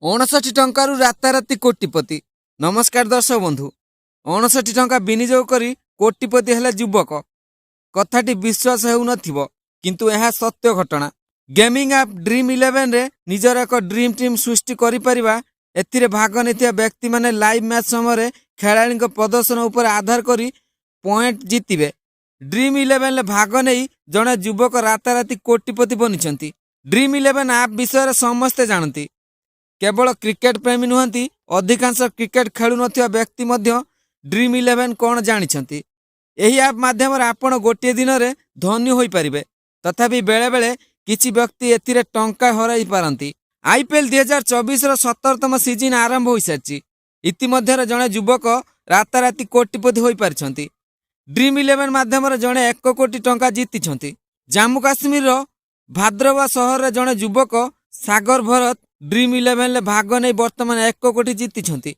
ଅଣଷଠି ଟଙ୍କାରୁ ରାତାରାତି କୋଟିପତି। ନମସ୍କାର ଦର୍ଶକ ବନ୍ଧୁ। 59 ଟଙ୍କା ବିନିଯୋଗ କରି କୋଟିପତି ହେଲେ ଯୁବକ। କଥାଟି ବିଶ୍ୱାସ ହେଉନଥିବ, କିନ୍ତୁ ଏହା ସତ୍ୟ ଘଟଣା। ଗେମିଂ ଆପ୍ ଡ୍ରିମ୍ ଇଲେଭେନରେ ନିଜର ଏକ ଡ୍ରିମ୍ ଟିମ୍ ସୃଷ୍ଟି କରିପାରିବା। ଏଥିରେ ଭାଗ ନେଇଥିବା ବ୍ୟକ୍ତିମାନେ ଲାଇଭ୍ ମ୍ୟାଚ୍ ସମୟରେ ଖେଳାଳିଙ୍କ ପ୍ରଦର୍ଶନ ଉପରେ ଆଧାର କରି ପଏଣ୍ଟ ଜିତିବେ। ଡ୍ରିମ୍ ଇଲେଭେନରେ ଭାଗ ନେଇ ଜଣେ ଯୁବକ ରାତାରାତି କୋଟିପତି ବନିଛନ୍ତି। ଡ୍ରିମ୍ ଇଲେଭେନ୍ ଆପ୍ ବିଷୟରେ ସମସ୍ତେ ଜାଣନ୍ତି। କେବଳ କ୍ରିକେଟ ପ୍ରେମୀ ନୁହନ୍ତି, ଅଧିକାଂଶ କ୍ରିକେଟ ଖେଳୁନଥିବା ବ୍ୟକ୍ତି ମଧ୍ୟ ଡ୍ରିମ୍ ଇଲେଭେନ୍ କ'ଣ ଜାଣିଛନ୍ତି। ଏହି ଆପ୍ ମାଧ୍ୟମରେ ଆପଣ ଗୋଟିଏ ଦିନରେ ଧନୀ ହୋଇପାରିବେ। ତଥାପି ବେଳେବେଳେ କିଛି ବ୍ୟକ୍ତି ଏଥିରେ ଟଙ୍କା ହରାଇ ପାରନ୍ତି। IPL 2024ର 17ତମ ସିଜିନ୍ ଆରମ୍ଭ ହୋଇସାରିଛି। ଇତିମଧ୍ୟରେ ଜଣେ ଯୁବକ ରାତାରାତି କୋଟିପତି ହୋଇପାରିଛନ୍ତି। ଡ୍ରିମ୍ ଇଲେଭେନ୍ ମାଧ୍ୟମରେ ଜଣେ 1 କୋଟି ଟଙ୍କା ଜିତିଛନ୍ତି। ଜାମ୍ମୁ କାଶ୍ମୀରର ଭାଦ୍ରବା ସହରରେ ଜଣେ ଯୁବକ ସାଗର ଭରତ ଡ୍ରିମ୍ ଇଲେଭେନରେ ଭାଗ ନେଇ ବର୍ତ୍ତମାନ 1 କୋଟି ଜିତିଛନ୍ତି।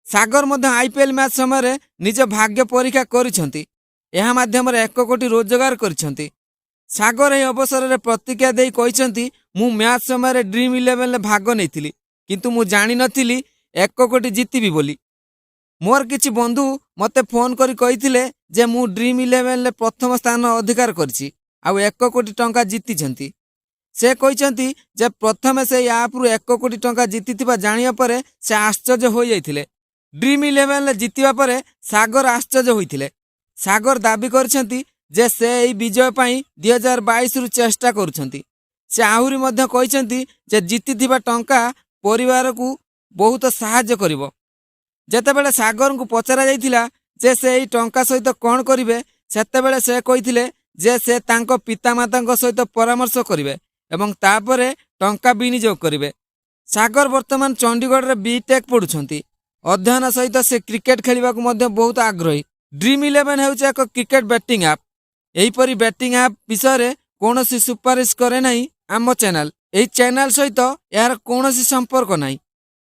ସାଗର ମଧ୍ୟ IPL ମ୍ୟାଚ୍ ସମୟରେ ନିଜ ଭାଗ୍ୟ ପରୀକ୍ଷା କରିଛନ୍ତି। ଏହା ମାଧ୍ୟମରେ 1 କୋଟି ରୋଜଗାର କରିଛନ୍ତି। ସାଗର ଏହି ଅବସରରେ ପ୍ରତିକ୍ରିୟା ଦେଇ କହିଛନ୍ତି, ମୁଁ ମ୍ୟାଚ୍ ସମୟରେ ଡ୍ରିମ୍ ଇଲେଭେନରେ ଭାଗ ନେଇଥିଲି, କିନ୍ତୁ ମୁଁ ଜାଣିନଥିଲି 1 କୋଟି ଜିତିବି ବୋଲି। ମୋର କିଛି ବନ୍ଧୁ ମୋତେ ଫୋନ୍ କରି କହିଥିଲେ ଯେ ମୁଁ ଡ୍ରିମ୍ ଇଲେଭେନରେ ପ୍ରଥମ ସ୍ଥାନ ଅଧିକାର କରିଛି ଆଉ 1 କୋଟି ଟଙ୍କା ଜିତିଛନ୍ତି। ସେ କହିଛନ୍ତି ଯେ ପ୍ରଥମେ ସେହି ଆପ୍ରୁ 1 କୋଟି ଟଙ୍କା ଜିତିଥିବା ଜାଣିବା ପରେ ସେ ଆଶ୍ଚର୍ଯ୍ୟ ହୋଇଯାଇଥିଲେ। ଡ୍ରିମ୍ ଇଲେଭେନରେ ଜିତିବା ପରେ ସାଗର ଆଶ୍ଚର୍ଯ୍ୟ ହୋଇଥିଲେ। ସାଗର ଦାବି କରିଛନ୍ତି ଯେ ସେ ଏହି ବିଜୟ ପାଇଁ 2022ରୁ ଚେଷ୍ଟା କରୁଛନ୍ତି। ସେ ଆହୁରି ମଧ୍ୟ କହିଛନ୍ତି ଯେ ଜିତିଥିବା ଟଙ୍କା ପରିବାରକୁ ବହୁତ ସାହାଯ୍ୟ କରିବ। ଯେତେବେଳେ ସାଗରଙ୍କୁ ପଚରାଯାଇଥିଲା ଯେ ସେ ଏହି ଟଙ୍କା ସହିତ କ'ଣ କରିବେ, ସେତେବେଳେ ସେ କହିଥିଲେ ଯେ ସେ ତାଙ୍କ ପିତାମାତାଙ୍କ ସହିତ ପରାମର୍ଶ କରିବେ ଏବଂ ତାପରେ ଟଙ୍କା ବିନିଯୋଗ କରିବେ। ସାଗର ବର୍ତ୍ତମାନ ଚଣ୍ଡିଗଡ଼ରେ B.Tech ପଢୁଛନ୍ତି। ଅଧ୍ୟୟନ ସହିତ ସେ କ୍ରିକେଟ ଖେଳିବାକୁ ମଧ୍ୟ ବହୁତ ଆଗ୍ରହୀ। ଡ୍ରିମ୍ ଇଲେଭେନ୍ ହେଉଛି ଏକ କ୍ରିକେଟ ବେଟିଂ ଆପ୍। ଏହିପରି ବେଟିଂ ଆପ୍ ବିଷୟରେ କୌଣସି ସୁପାରିଶ କରେ ନାହିଁ ଆମ ଚ୍ୟାନେଲ। ଏହି ଚ୍ୟାନେଲ ସହିତ ଏହାର କୌଣସି ସମ୍ପର୍କ ନାହିଁ।